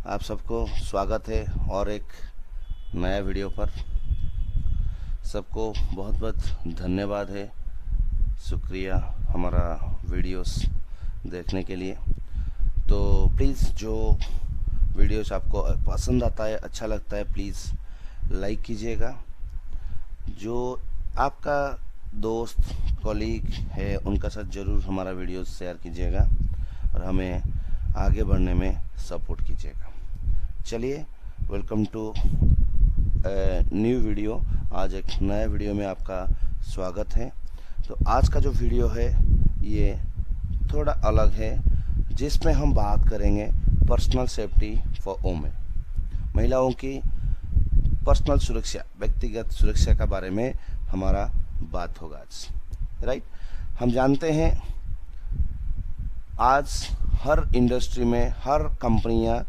आप सबको स्वागत है और एक नया वीडियो पर। सबको बहुत बहुत धन्यवाद है, शुक्रिया हमारा वीडियोस देखने के लिए। तो प्लीज़ जो वीडियोस आपको पसंद आता है, अच्छा लगता है, प्लीज़ लाइक कीजिएगा। जो आपका दोस्त कॉलीग है उनका साथ ज़रूर हमारा वीडियो शेयर कीजिएगा और हमें आगे बढ़ने में सपोर्ट कीजिएगा। चलिए, वेलकम टू न्यू वीडियो। आज एक नए वीडियो में आपका स्वागत है। तो आज का जो वीडियो है ये थोड़ा अलग है, जिसमें हम बात करेंगे पर्सनल सेफ्टी फॉर वुमेन, महिलाओं की पर्सनल सुरक्षा, व्यक्तिगत सुरक्षा के बारे में हमारा बात होगा आज। राइट, हम जानते हैं आज हर इंडस्ट्री में हर कंपनियां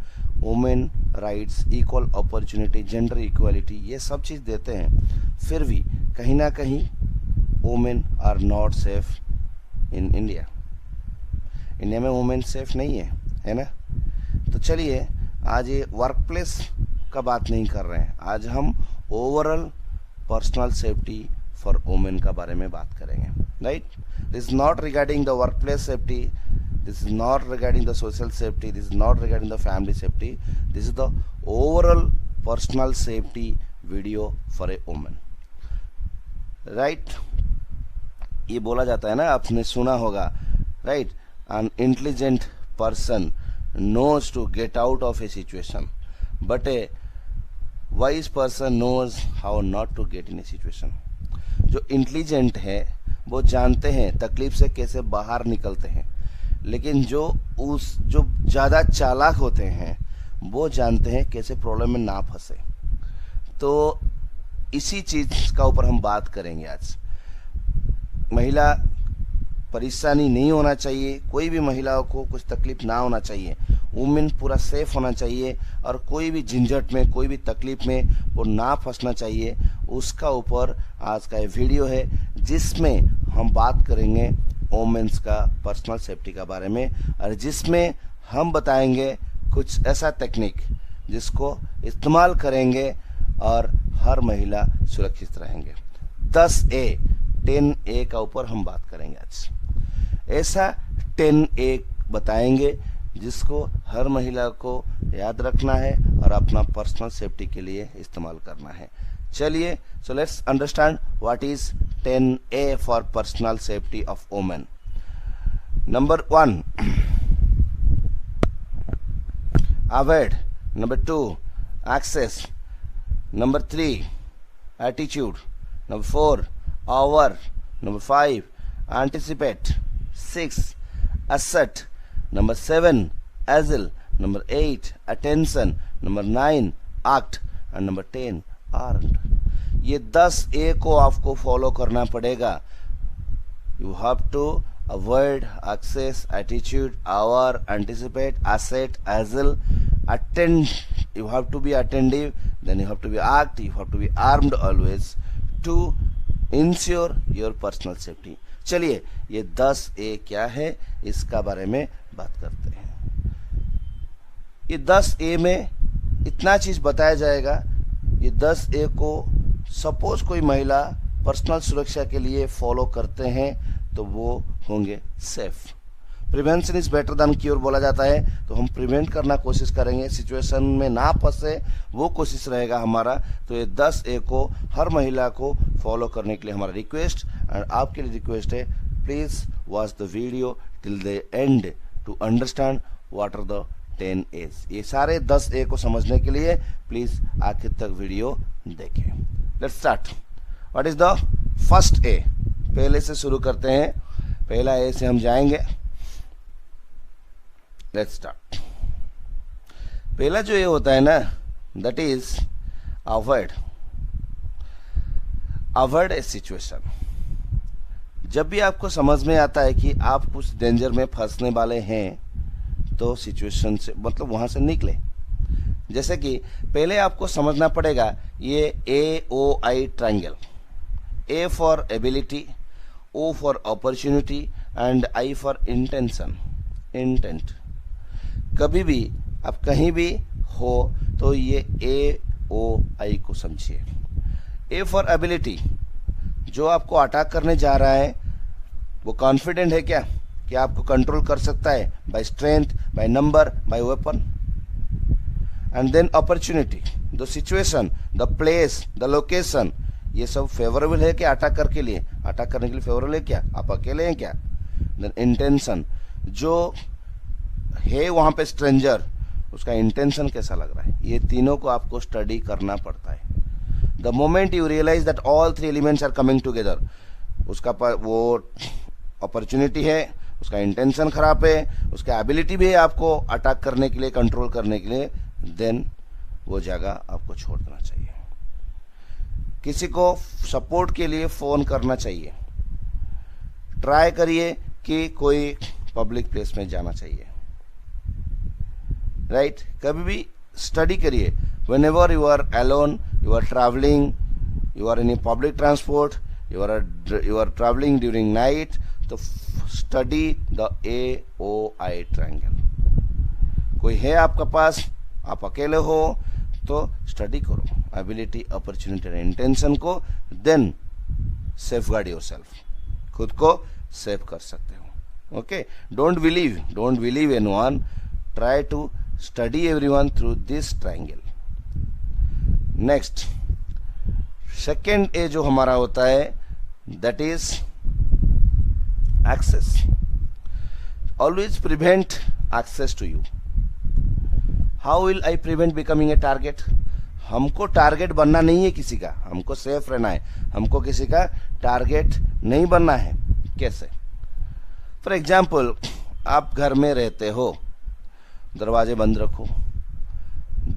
women rights, equal opportunity, gender equality ये सब चीज़ देते हैं, फिर भी कहीं ना कहीं women are not safe in India. India में वुमेन सेफ नहीं है ना। तो चलिए, आज ये वर्क प्लेस का बात नहीं कर रहे हैं, आज हम overall personal safety for women का बारे में बात करेंगे। Right, this is not regarding the work place safety, this is not regarding the social safety, this is not regarding the family safety, this is the overall personal safety video for a woman. Right, ये बोला जाता है ना, आपने सुना होगा, right, an intelligent person knows to get out of a situation but a wise person knows how not to get in a situation. जो intelligent है वो जानते हैं तकलीफ से कैसे बाहर निकलते हैं, लेकिन जो ज़्यादा चालाक होते हैं वो जानते हैं कैसे प्रॉब्लम में ना फंसे। तो इसी चीज़ का ऊपर हम बात करेंगे आज। महिला परेशानी नहीं होना चाहिए, कोई भी महिलाओं को कुछ तकलीफ ना होना चाहिए, वुमेन पूरा सेफ होना चाहिए और कोई भी झंझट में, कोई भी तकलीफ में वो ना फंसना चाहिए। उसका ऊपर आज का ये वीडियो है, जिसमें हम बात करेंगे वुमेन्स का पर्सनल सेफ्टी के बारे में, और जिसमें हम बताएंगे कुछ ऐसा टेक्निक जिसको इस्तेमाल करेंगे और हर महिला सुरक्षित रहेंगे। 10A का ऊपर हम बात करेंगे आज। ऐसा 10A बताएंगे जिसको हर महिला को याद रखना है और अपना पर्सनल सेफ्टी के लिए इस्तेमाल करना है। चलिए, so let's understand what is 10A for personal safety of women. Number 1, avoid. Number 2, access. Number 3, attitude. Number 4, over. Number 5, anticipate. 6, assert. Number 7, assail. Number 8, attention. Number 9, act. And number 10, armed. ये 10A को आपको follow करना पड़ेगा। You have to avoid, access, attitude, aware, anticipate, asset, agile, attend, you have to be attentive, then you have to be act, you have to be armed always to ensure your personal safety. चलिए, ये 10A क्या है इसका बारे में बात करते हैं। ये 10A में इतना चीज बताया जाएगा। ये 10A को सपोज कोई महिला पर्सनल सुरक्षा के लिए फॉलो करते हैं तो वो होंगे safe. Prevention is better than cure बोला जाता है, तो हम प्रिवेंट करना कोशिश करेंगे, सिचुएशन में ना फंसे वो कोशिश रहेगा हमारा। तो ये 10A को हर महिला को फॉलो करने के लिए हमारा रिक्वेस्ट, एंड आपके लिए रिक्वेस्ट है, please watch the video till the end to understand what are the 10A's। ये सारे 10A को समझने के लिए प्लीज आखिर तक वीडियो देखें। Let's start. What is the first A? पहले से शुरू करते हैं, पहला A से हम जाएंगे। Let's start. पहला जो ये होता है ना, that is avoid. Avoid A situation. जब भी आपको समझ में आता है कि आप कुछ डेंजर में फंसने वाले हैं तो सिचुएशन से मतलब वहां से निकले। जैसे कि पहले आपको समझना पड़ेगा ये AOI triangle, A for ability, O for opportunity and I for intention, intent. कभी भी आप कहीं भी हो तो ये AOI को समझिए। A फॉर एबिलिटी, जो आपको अटैक करने जा रहा है वो कॉन्फिडेंट है क्या कि आपको कंट्रोल कर सकता है by strength, by number, by weapon. And then opportunity, the situation, the place, the location, ये सब फेवरेबल है क्या अटैक करने के लिए फेवरेबल है क्या, आप अकेले हैं क्या। देन इंटेंशन, जो है वहां पे स्ट्रेंजर, उसका इंटेंशन कैसा लग रहा है, ये तीनों को आपको स्टडी करना पड़ता है। The moment you realise that all three elements are coming together, उसका वो अपॉर्चुनिटी है, उसका इंटेंशन खराब है, उसका एबिलिटी भी है आपको अटैक करने के लिए, कंट्रोल करने के लिए, देन वो जगह आपको छोड़ देना चाहिए। किसी को सपोर्ट के लिए फोन करना चाहिए। ट्राई करिए कि कोई पब्लिक प्लेस में जाना चाहिए, राइट। कभी भी स्टडी करिए। whenever you are alone, you are traveling, you are in a public transport, you are traveling during night, तो study the AOI triangle। कोई है आपका पास, आप अकेले हो तो स्टडी करो एबिलिटी, अपॉर्चुनिटी और इंटेंशन को, देन सेफगार्ड योरसेल्फ, खुद को सेव कर सकते हो। Okay, don't believe anyone, try to study everyone through this triangle. Next, second A जो हमारा होता है that is access. Always prevent access to you. How will I prevent becoming a target. हमको टारगेट बनना नहीं है किसी का, हमको सेफ रहना है, हमको किसी का टारगेट नहीं बनना है। कैसे? फॉर एग्जाम्पल, आप घर में रहते हो, दरवाजे बंद रखो,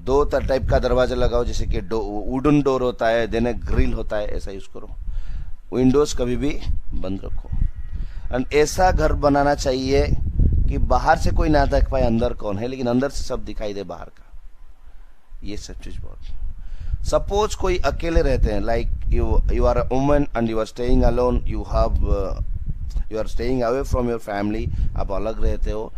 दो टाइप का दरवाजा लगाओ, जैसे कि वुडन डोर होता है, देन ग्रिल होता है, ऐसा यूज करो। विंडोज कभी भी बंद रखो। एंड ऐसा घर बनाना चाहिए कि बाहर से कोई ना देख पाए अंदर कौन है, लेकिन अंदर से सब दिखाई दे बाहर का। ये सब चीज बहुत। सपोज कोई अकेले रहते हैं, like you are a woman and you are staying alone, you are staying away from your family, आप अलग रहते हो।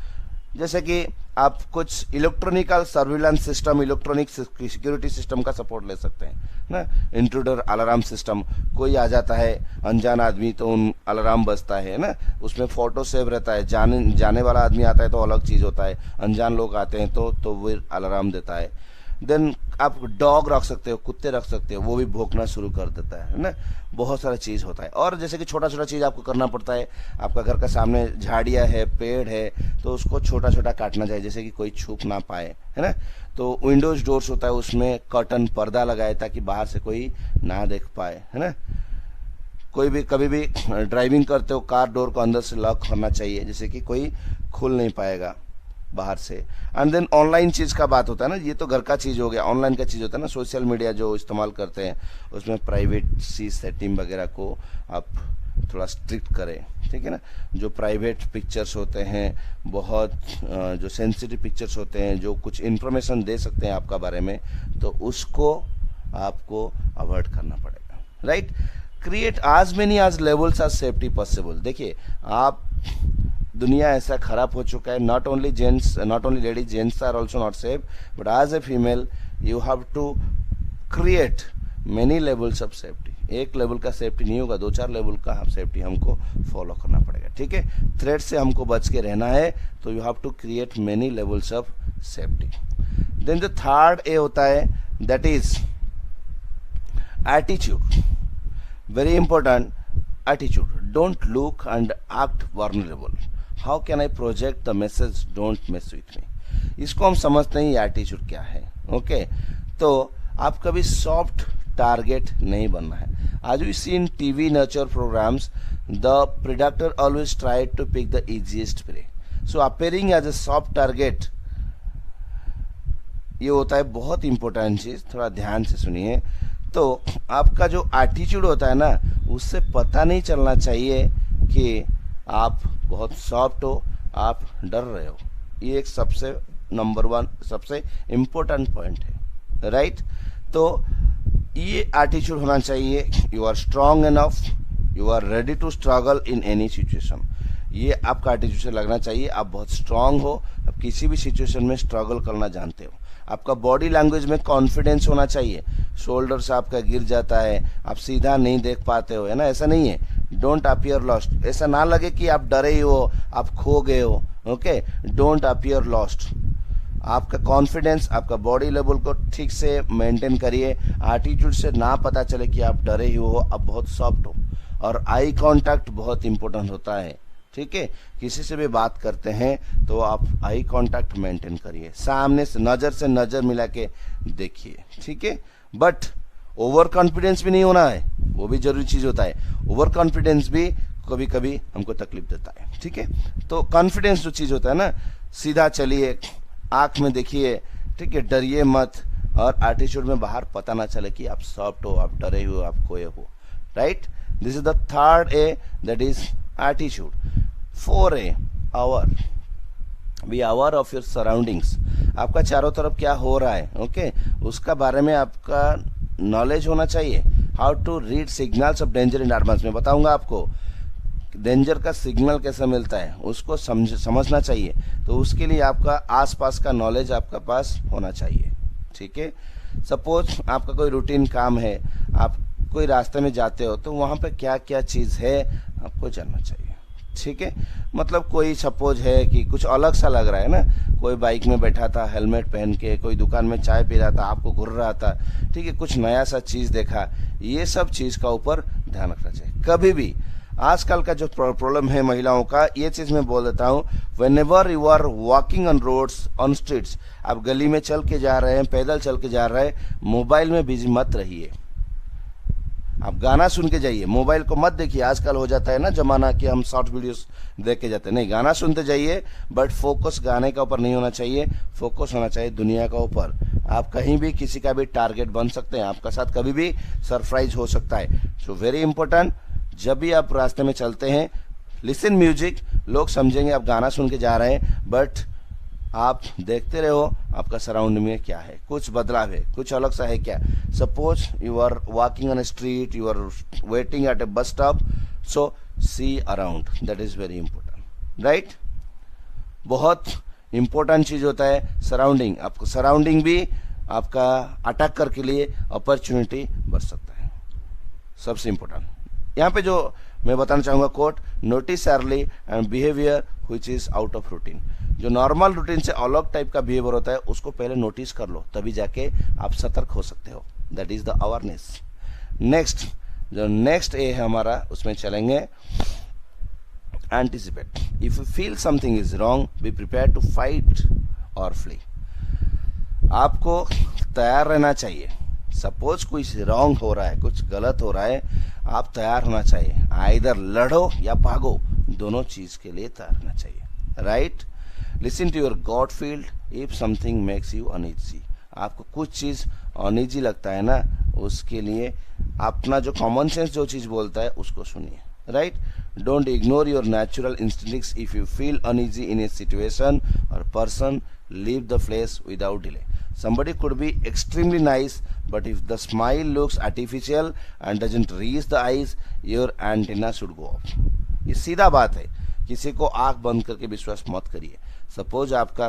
जैसे कि आप कुछ electronical surveillance system, electronic security system का सपोर्ट ले सकते हैं ना। इंट्रूडर अलार्म सिस्टम, कोई आ जाता है अनजान आदमी तो उन अलार्म बजता है ना, उसमें फोटो सेव रहता है। जाने वाला आदमी आता है तो अलग चीज होता है, अनजान लोग आते हैं तो वो अलार्म देता है। देन आप डॉग रख सकते हो, कुत्ते रख सकते हो, वो भी भौंकना शुरू कर देता है ना। बहुत सारा चीज होता है। और जैसे कि छोटा छोटा चीज आपको करना पड़ता है, आपका घर का सामने झाड़ियाँ है, पेड़ है, तो उसको छोटा छोटा काटना चाहिए, जैसे कि कोई छुप ना पाए, है ना। तो विंडोज डोर्स होता है, उसमें कर्टन, पर्दा लगाए ताकि बाहर से कोई ना देख पाए, है ना। कोई भी कभी भी ड्राइविंग करते हो, कार डोर को अंदर से लॉक करना चाहिए, जैसे कि कोई खुल नहीं पाएगा बाहर से। एंड देन ऑनलाइन चीज का बात होता है ना, ये तो घर का चीज हो गया। ऑनलाइन का चीज होता है ना, सोशल मीडिया जो इस्तेमाल करते हैं, उसमें प्राइवेसी सेटिंग वगैरह को आप थोड़ा स्ट्रिक्ट करें, ठीक है ना। जो प्राइवेट पिक्चर्स होते हैं, बहुत जो सेंसिटिव पिक्चर्स होते हैं, जो कुछ इंफॉर्मेशन दे सकते हैं आपका बारे में, तो उसको आपको अवॉइड करना पड़ेगा, right. Create as many as levels as safety possible। देखिए, आप दुनिया ऐसा खराब हो चुका है, not only ladies, gents are also not safe, but as a female you have to create many levels of safety. एक लेवल का सेफ्टी नहीं होगा, 2-4 लेवल का सेफ्टी हमको फॉलो करना पड़ेगा, ठीक है। थ्रेट से हमको बच के रहना है, तो you have to create many levels of safety. Then the third A होता है that is attitude. Very important, attitude. Don't look and act vulnerable. How can I project the message don't mess with me. इसको हम समझते हैं attitude क्या है, okay. तो आप कभी सॉफ्ट टारगेट नहीं बनना है। आज we see in TV nature programs, the predator always try to pick the easiest prey. So appearing as a soft target, ये होता है बहुत इंपॉर्टेंट चीज, थोड़ा ध्यान से सुनिए। तो आपका जो एटीट्यूड होता है ना, उससे पता नहीं चलना चाहिए कि आप बहुत सॉफ्ट हो, आप डर रहे हो। ये एक सबसे नंबर 1 सबसे इम्पोर्टेंट पॉइंट है, राइट। तो ये एटीट्यूड होना चाहिए, you are strong enough, you are ready to struggle in any situation. ये आपका एटीट्यूड से लगना चाहिए। आप बहुत स्ट्रांग हो, आप किसी भी सिचुएशन में स्ट्रगल करना जानते हो। आपका बॉडी लैंग्वेज में कॉन्फिडेंस होना चाहिए। शोल्डर से आपका गिर जाता है, आप सीधा नहीं देख पाते हो, है ना, ऐसा नहीं है। डोंट अपीयर लॉस्ट, ऐसा ना लगे कि आप डरे ही हो, आप खो गए हो। Okay, don't appear lost. आपका कॉन्फिडेंस, आपका बॉडी लेवल को ठीक से मेंटेन करिए। एटीट्यूड से ना पता चले कि आप डरे ही हो, आप बहुत सॉफ्ट हो। और आई कांटेक्ट बहुत इंपॉर्टेंट होता है, ठीक है। किसी से भी बात करते हैं तो आप आई कांटेक्ट मेंटेन करिए, सामने से नज़र मिला के देखिए, ठीक है। बट ओवर कॉन्फिडेंस भी नहीं होना है, वो भी जरूरी चीज़ होता है। ओवर कॉन्फिडेंस भी कभी कभी हमको तकलीफ देता है, ठीक है। तो कॉन्फिडेंस जो चीज़ होता है ना, सीधा चलिए, आँख में देखिए, ठीक है, डरिए मत। और एटीट्यूड में बाहर पता ना चले कि आप सॉफ्ट हो, आप डरे हो, आप खोए हो, right. This is the third A, that is attitude. 4A, our, be our of your surroundings. आपका चारों तरफ क्या हो रहा है, ओके, उसका बारे में आपका नॉलेज होना चाहिए। How to read signals of danger in advance, में बताऊंगा आपको डेंजर का सिग्नल कैसे मिलता है, उसको समझना चाहिए। तो उसके लिए आपका आसपास का नॉलेज आपका पास होना चाहिए, ठीक है। सपोज आपका कोई रूटीन काम है, आप कोई रास्ते में जाते हो, तो वहाँ पे क्या क्या चीज़ है आपको जानना चाहिए, ठीक है। मतलब कोई सपोज है कि कुछ अलग सा लग रहा है ना, कोई बाइक में बैठा था हेलमेट पहन के, कोई दुकान में चाय पी रहा था, आपको घूर रहा था, ठीक है, कुछ नया सा चीज़ देखा, ये सब चीज़ का ऊपर ध्यान रखना चाहिए। कभी भी आजकल का जो प्रॉब्लम है महिलाओं का, ये चीज़ मैं बोल देता हूँ, whenever you are walking on roads, on streets, आप गली में चल के जा रहे हैं, पैदल चल के जा रहे हैं, मोबाइल में बिजी मत रहिए। आप गाना सुन के जाइए, मोबाइल को मत देखिए। आजकल हो जाता है ना जमाना कि हम शॉर्ट वीडियोस देख के जाते हैं, नहीं, गाना सुनते जाइए, बट फोकस गाने का ऊपर नहीं होना चाहिए, फोकस होना चाहिए दुनिया का ऊपर। आप कहीं भी किसी का भी टारगेट बन सकते हैं, आपका साथ कभी भी सरप्राइज हो सकता है। सो वेरी इंपॉर्टेंट, जब भी आप रास्ते में चलते हैं, लिसन म्यूजिक, लोग समझेंगे आप गाना सुन के जा रहे हैं, बट आप देखते रहो आपका सराउंड में क्या है, कुछ बदलाव है, कुछ अलग सा है क्या। Suppose you are walking on a street, you are waiting at a bus stop, so see around, that is very important, right. बहुत इंपॉर्टेंट चीज होता है सराउंडिंग। आपको सराउंडिंग भी आपका अटैक करके लिए अपॉर्चुनिटी बढ़ सकता है, सबसे इंपॉर्टेंट। यहाँ पे जो मैं बताना चाहूंगा quote, notice early and behaviour which is out of routine. जो नॉर्मल रूटीन से अलग टाइप का बिहेवियर होता है, उसको पहले नोटिस कर लो, तभी जाके आप सतर्क हो सकते हो। That is the awareness. Next, जो नेक्स्ट ए है हमारा, उसमें चलेंगे anticipate. If you feel something is wrong, be prepare to fight और फ्ली। आपको तैयार रहना चाहिए। सपोज कुछ रॉन्ग हो रहा है, कुछ गलत हो रहा है, आप तैयार होना चाहिए। आइदर लड़ो या भागो, दोनों चीज के लिए तैयार होना चाहिए, right. Listen to your gut feel if something makes you uneasy. आपको कुछ चीज अनईजी लगता है ना, उसके लिए अपना जो कॉमन सेंस जो चीज बोलता है उसको सुनिए, right. Don't ignore your natural instincts. If you feel uneasy in a situation और person, leave the place without delay. Somebody could be extremely nice, but if the smile looks artificial and doesn't reach the eyes, your antenna should go off. ये सीधा बात है, किसी को आंख बंद करके विश्वास मत करिए। सपोज आपका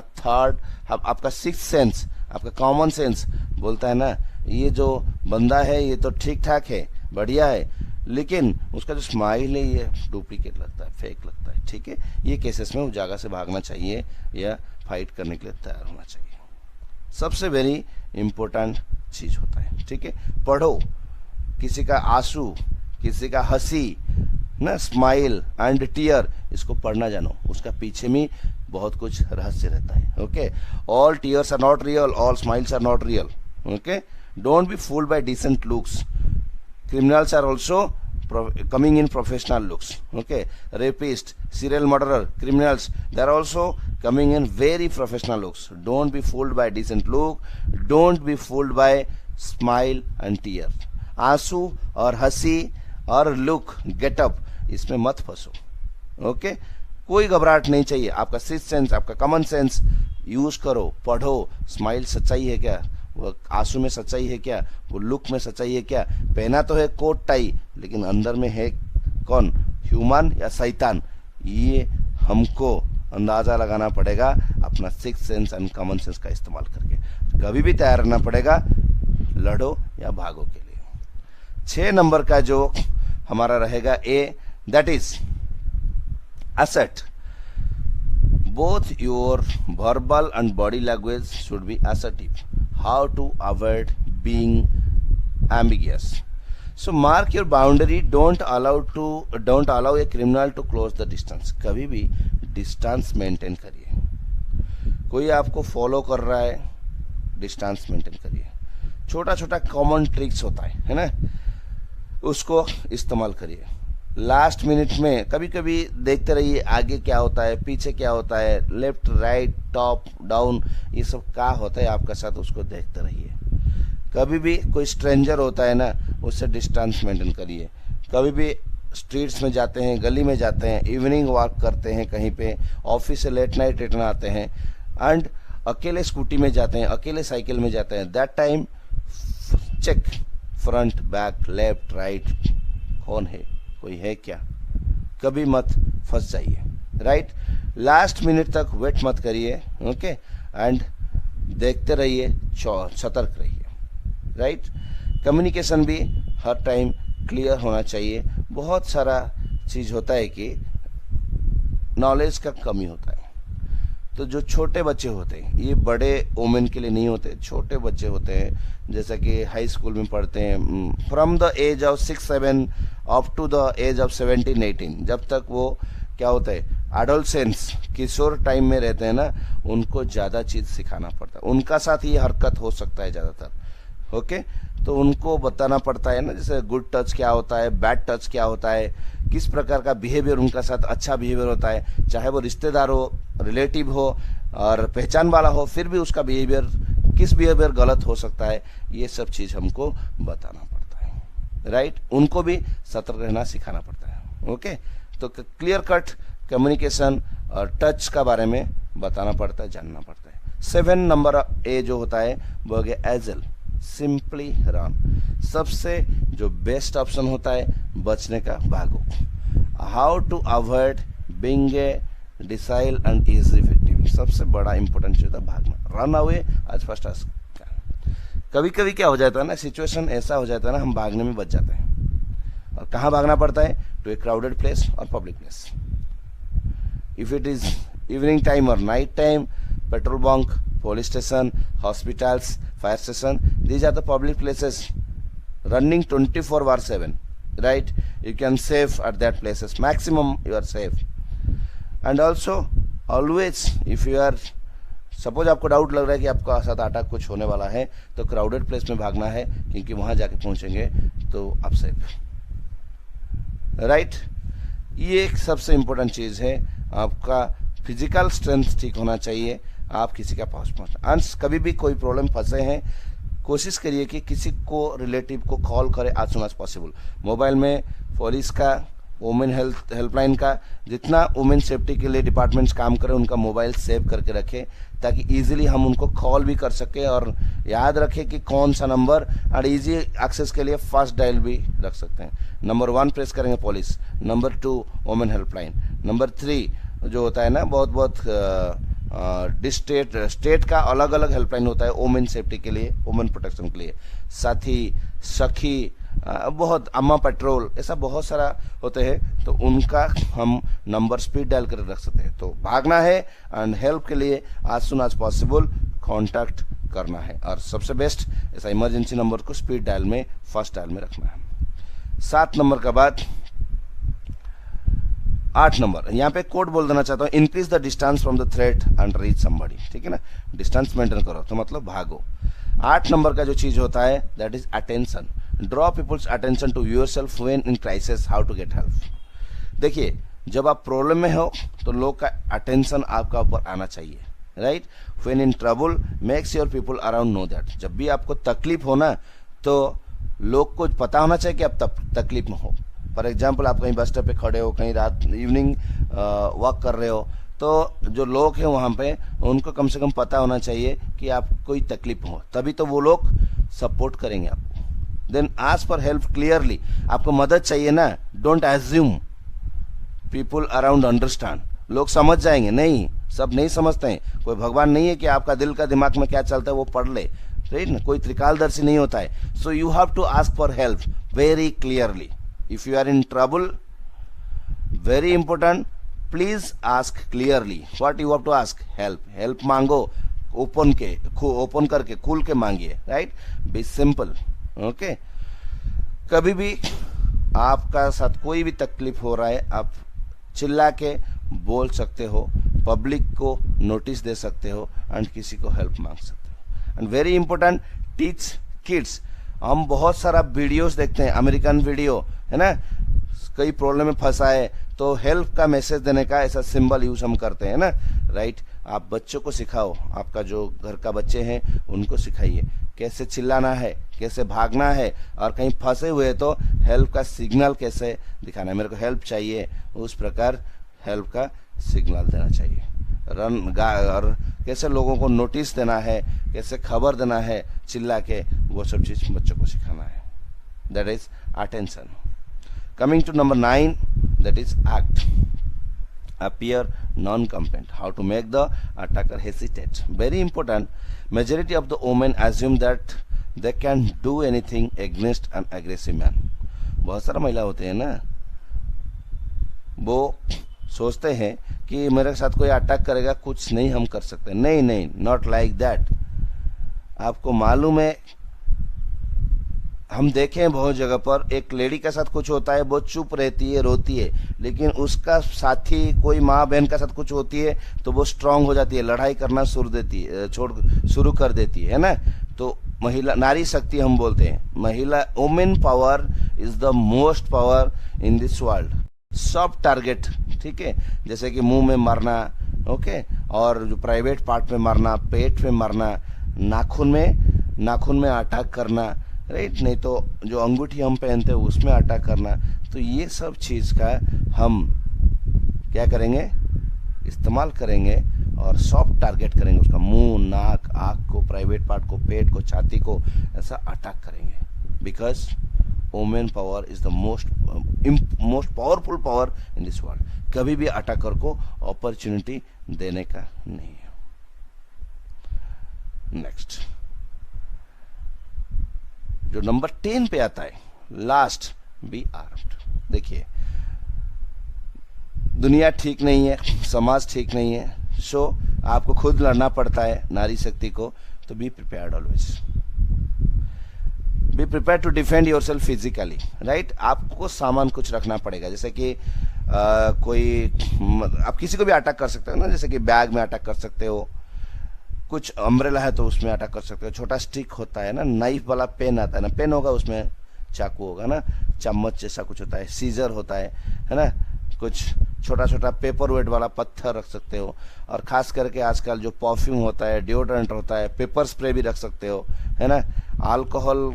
आपका सिक्स सेंस, आपका कॉमन सेंस बोलता है ना, ये जो बंदा है ये तो ठीक ठाक है, बढ़िया है, लेकिन उसका जो स्माइल है ये डुप्लीकेट लगता है, फेक लगता है, ठीक है। ये केसेस में उस जगह से भागना चाहिए या फाइट करने के लिए तैयार होना चाहिए। सबसे वेरी इंपॉर्टेंट चीज होता है, ठीक है। पढ़ो, किसी का आंसू, किसी का हंसी ना, स्माइल एंड टीयर, इसको पढ़ना जानो, उसका पीछे में बहुत कुछ रहस्य रहता है, okay. All tears are not real, all smiles are not real, okay. Don't be fooled by decent looks. Criminals are also coming in professional looks, okay. Rapist, serial murderer, criminals, they are also coming in very professional looks. Don't be fooled by decent look, don't be fooled by smile and tear. आंसू और हंसी और look, getup, इसमें मत फंसो, okay. कोई घबराहट नहीं चाहिए। आपका सिक्स सेंस, आपका कॉमन सेंस यूज करो, पढ़ो, स्माइल सच्चाई है क्या, वो आंसू में सच्चाई है क्या, वो लुक में सच्चाई है क्या। पहना तो है कोट टाई, लेकिन अंदर में है कौन, ह्यूमन या शैतान, ये हमको अंदाज़ा लगाना पड़ेगा अपना six sense and common sense का इस्तेमाल करके। कभी भी तैयार रहना पड़ेगा लड़ो या भागो के लिए। 6 नंबर का जो हमारा रहेगा A, that is asset. Both your verbal and body language should be assertive. How to avoid being ambiguous. So mark your boundary. Don't allow a criminal to close the distance. कभी भी distance maintain करिए। कोई आपको follow कर रहा है, distance maintain करिए। छोटा छोटा कॉमन ट्रिक्स होता है ना, उसको इस्तेमाल करिए। लास्ट मिनट में कभी कभी देखते रहिए आगे क्या होता है, पीछे क्या होता है, लेफ्ट राइट टॉप डाउन, ये सब क्या होता है आपका साथ, उसको देखते रहिए। कभी भी कोई स्ट्रेंजर होता है ना, उससे डिस्टेंस मेंटेन करिए। कभी भी स्ट्रीट्स में जाते हैं, गली में जाते हैं, इवनिंग वॉक करते हैं, कहीं पे ऑफिस से लेट नाइट रिटर्न आते हैं एंड अकेले स्कूटी में जाते हैं, अकेले साइकिल में जाते हैं, that time check front back left right, कौन है, कोई है क्या। कभी मत फंस जाइए, राइट। लास्ट मिनट तक वेट मत करिए, ओके, एंड देखते रहिए, सतर्क रहिए, राइट। कम्युनिकेशन भी हर टाइम क्लियर होना चाहिए। बहुत सारा चीज़ होता है कि नॉलेज का कमी होता है, तो जो छोटे बच्चे होते हैं, ये बड़े वोमेन के लिए नहीं होते, छोटे बच्चे होते हैं, जैसा कि हाई स्कूल में पढ़ते हैं, from the age of 6-7 up to the age of 17-18, जब तक वो क्या होता है एडोलसेंस, किशोर टाइम में रहते हैं ना, उनको ज़्यादा चीज़ सिखाना पड़ता है। उनका साथ ये हरकत हो सकता है ज़्यादातर, ओके। तो उनको बताना पड़ता है ना, जैसे गुड टच क्या होता है, बैड टच क्या होता है, किस प्रकार का बिहेवियर उनका साथ अच्छा बिहेवियर होता है, चाहे वो रिश्तेदार हो, रिलेटिव हो और पहचान वाला हो, फिर भी उसका बिहेवियर, किस बिहेवियर गलत हो सकता है, ये सब चीज़ हमको बताना पड़ता है, राइट। उनको भी सतर्क रहना सिखाना पड़ता है, ओके। तो क्लियर कट कम्युनिकेशन और टच का बारे में बताना पड़ता है, जानना पड़ता है। 7 नंबर ए जो होता है वो हो गया एजल, सिंपली रन। सबसे जो बेस्ट ऑप्शन होता है बचने का, भागो। How to avoid being a docile and easy victim, सबसे बड़ा इंपॉर्टेंट चीज होता है भागना, रन अवे आज फर्स्ट आज। कभी कभी क्या हो जाता है ना, सिचुएशन ऐसा हो जाता है ना, हम भागने में बच जाते हैं। और कहाँ भागना पड़ता है, टू ए क्राउडेड प्लेस और public place. If it is evening time और night time, petrol bunk, police station, hospitals, fire station, these are the public places running 24/7, right? You can save at that places, maximum you are safe. And also always if you are, suppose आपको doubt लग रहा है कि आपका साथ attack कुछ होने वाला है, तो क्राउडेड प्लेस में भागना है, क्योंकि वहां जाके पहुंचेंगे तो आप सेफ, राइट। ये एक सबसे इम्पोर्टेंट चीज है, आपका फिजिकल स्ट्रेंथ ठीक होना चाहिए, आप किसी का पास पहुंचना। अंश कभी भी कोई प्रॉब्लम फंसे हैं, कोशिश करिए कि किसी को, रिलेटिव को कॉल करें आज सुन एज पॉसिबल। मोबाइल में पुलिस का, वुमेन हेल्थ हेल्पलाइन का, जितना वुमेन सेफ्टी के लिए डिपार्टमेंट्स काम करें, उनका मोबाइल सेव करके रखें, ताकि इजीली हम उनको कॉल भी कर सकें। और याद रखें कि कौन सा नंबर, और इजी एक्सेस के लिए फास्ट डायल भी रख सकते हैं। नंबर 1 प्रेस करेंगे police, number 2 women helpline, number 3 जो होता है ना, बहुत स्टेट का अलग अलग हेल्पलाइन होता है वुमेन सेफ्टी के लिए, वुमेन प्रोटेक्शन के लिए, साथी, सखी, बहुत अम्मा पेट्रोल, ऐसा बहुत सारा होते हैं, तो उनका हम नंबर स्पीड डायल कर रख सकते हैं। तो भागना है एंड हेल्प के लिए आज सुन आज पॉसिबल कांटेक्ट करना है, और सबसे बेस्ट ऐसा इमरजेंसी नंबर को स्पीड डायल में, फर्स्ट डायल में रखना है। 7 नंबर का बाद 8 नंबर, यहाँ पे कोड बोल देना चाहता हूँ, increase the distance from the threat and reach somebody, ठीक है ना, डिस्टेंस मेंटेन करो, तो मतलब भागो। 8 नंबर का जो चीज होता है that is attention, draw people's attention to yourself when in crisis, how to get help. देखिए, जब आप प्रॉब्लम में हो तो लोग का अटेंशन आपका ऊपर आना चाहिए, right. When in trouble make sure people around know that, जब भी आपको तकलीफ हो ना, तो लोग को पता होना चाहिए कि आप तकलीफ में हो। फॉर एग्जाम्पल, आप कहीं बस स्टॉप पे खड़े हो, कहीं रात इवनिंग वॉक कर रहे हो, तो जो लोग हैं वहाँ पे, उनको कम से कम पता होना चाहिए कि आप कोई तकलीफ हो, तभी तो वो लोग सपोर्ट करेंगे आपको। Then ask for help clearly, आपको मदद चाहिए ना, don't assume, people around understand, लोग समझ जाएंगे। नहीं, सब नहीं समझते हैं। कोई भगवान नहीं है कि आपका दिल का दिमाग में क्या चलता है वो पढ़ ले, राइट ना। कोई त्रिकालदर्शी नहीं होता है। So you have to ask for help very clearly. If you are in trouble, very important, please ask clearly what you have to ask. Help मांगो, ओपन करके खुल के मांगिए, राइट। Be simple, okay. कभी भी आपका साथ कोई भी तकलीफ हो रहा है, आप चिल्ला के बोल सकते हो, पब्लिक को नोटिस दे सकते हो एंड किसी को हेल्प मांग सकते हो। And very important, teach kids. हम बहुत सारा वीडियोस देखते हैं, अमेरिकन वीडियो है ना, कई प्रॉब्लम में फंसा है तो हेल्प का मैसेज देने का ऐसा सिंबल यूज हम करते हैं ना, राइट। आप बच्चों को सिखाओ, आपका जो घर का बच्चे हैं उनको सिखाइए कैसे चिल्लाना है, कैसे भागना है, और कहीं फंसे हुए तो हेल्प का सिग्नल कैसे दिखाना है। मेरे को हेल्प चाहिए, उस प्रकार हेल्प का सिग्नल देना चाहिए। और कैसे लोगों को नोटिस देना है, कैसे खबर देना है चिल्ला के, वो सब चीज बच्चों को सिखाना है। That is attention. Coming to number 9, that is act. Appear non-competent. How to make the attacker hesitate. Very important. Majority of the women assume that they can do anything against an aggressive man. बहुत सारा महिला होते हैं ना, वो सोचते हैं कि मेरे साथ कोई अटैक करेगा, कुछ नहीं हम कर सकते। नहीं नहीं, नॉट लाइक दैट। आपको मालूम है, हम देखे हैं बहुत जगह पर, एक लेडी के साथ कुछ होता है, वो चुप रहती है, रोती है, लेकिन उसका साथी कोई माँ बहन के साथ कुछ होती है तो वो स्ट्रांग हो जाती है, लड़ाई करना शुरू कर देती है ना। तो महिला, नारी शक्ति हम बोलते हैं, महिला, women power is the most power in this world. Soft target, ठीक है, जैसे कि मुंह में मारना, ओके, और जो प्राइवेट पार्ट में मारना, पेट में मारना, नाखून में अटैक करना, राइट। नहीं तो जो अंगूठी हम पहनते हैं उसमें अटैक करना। तो ये सब चीज का हम क्या करेंगे, इस्तेमाल करेंगे और सॉफ्ट टारगेट करेंगे, उसका मुंह, नाक, आँख को, प्राइवेट पार्ट को, पेट को, छाती को, ऐसा अटैक करेंगे। Because women power is the most powerful power in this world. कभी भी अटैकर को अपॉर्चुनिटी देने का नहीं है। नेक्स्ट, जो नंबर 10 पे आता है, लास्ट, बी आर्म्ड। देखिए, दुनिया ठीक नहीं है, समाज ठीक नहीं है, सो आपको खुद लड़ना पड़ता है नारी शक्ति को। तो be prepared, always be prepared to defend yourself physically, right. आपको सामान कुछ रखना पड़ेगा, जैसे कि कोई, आप किसी को भी अटैक कर सकते हो ना, जैसे कि बैग में अटैक कर सकते हो, कुछ अम्ब्रेला है तो उसमें अटैक कर सकते हो, छोटा स्टिक होता है ना, नाइफ वाला पेन आता है ना, पेन होगा उसमें चाकू होगा ना, चम्मच जैसा कुछ होता है, सीजर होता है ना, कुछ छोटा छोटा पेपर वेट वाला पत्थर रख सकते हो। और खास करके आजकल जो परफ्यूम होता है, डिओड्रेंट होता है, पेपर स्प्रे भी रख सकते हो, है ना, अल्कोहल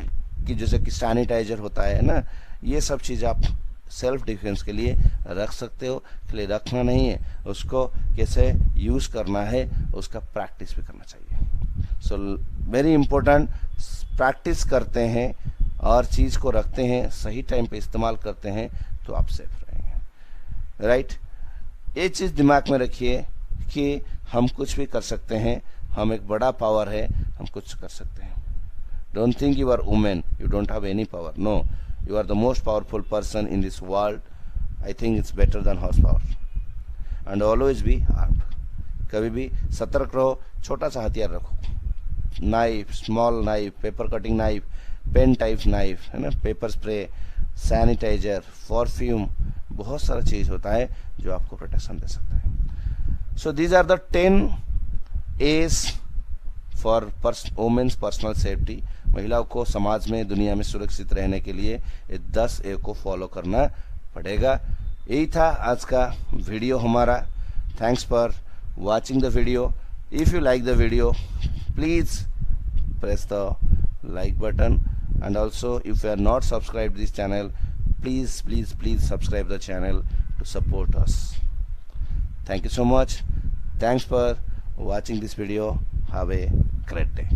की जैसे कि सैनिटाइजर होता है ना, ये सब चीज़ आप सेल्फ डिफेंस के लिए रख सकते हो। इसलिए रखना नहीं है, उसको कैसे यूज करना है उसका प्रैक्टिस भी करना चाहिए। सो वेरी इंपॉर्टेंट, प्रैक्टिस करते हैं और चीज को रखते हैं, सही टाइम पे इस्तेमाल करते हैं तो आप सेफ रहेंगे, राइट। ये चीज दिमाग में रखिए कि हम कुछ भी कर सकते हैं, हम एक बड़ा पावर है, हम कुछ कर सकते हैं। Don't think you are women, you don't have any power, no, you are the most powerful person in this world. I think it's better than horsepower. And always be armed. कभी भी सतर्क रहो, छोटा सा हथियार रखो, knife, small knife, paper cutting knife, pen type knife, है ना, पेपर स्प्रे, सैनिटाइजर, परफ्यूम, बहुत सारा चीज होता है जो आपको प्रोटेक्शन दे सकता है। So these are the 10 A's for women's personal safety. महिलाओं को समाज में, दुनिया में सुरक्षित रहने के लिए ये 10 ए को फॉलो करना पड़ेगा। यही था आज का वीडियो हमारा। Thanks for watching the video. If you like the video, please press the like button, and also if you are not subscribed this channel, please subscribe the channel to support us. Thank you so much. Thanks for watching this video. Have a great day.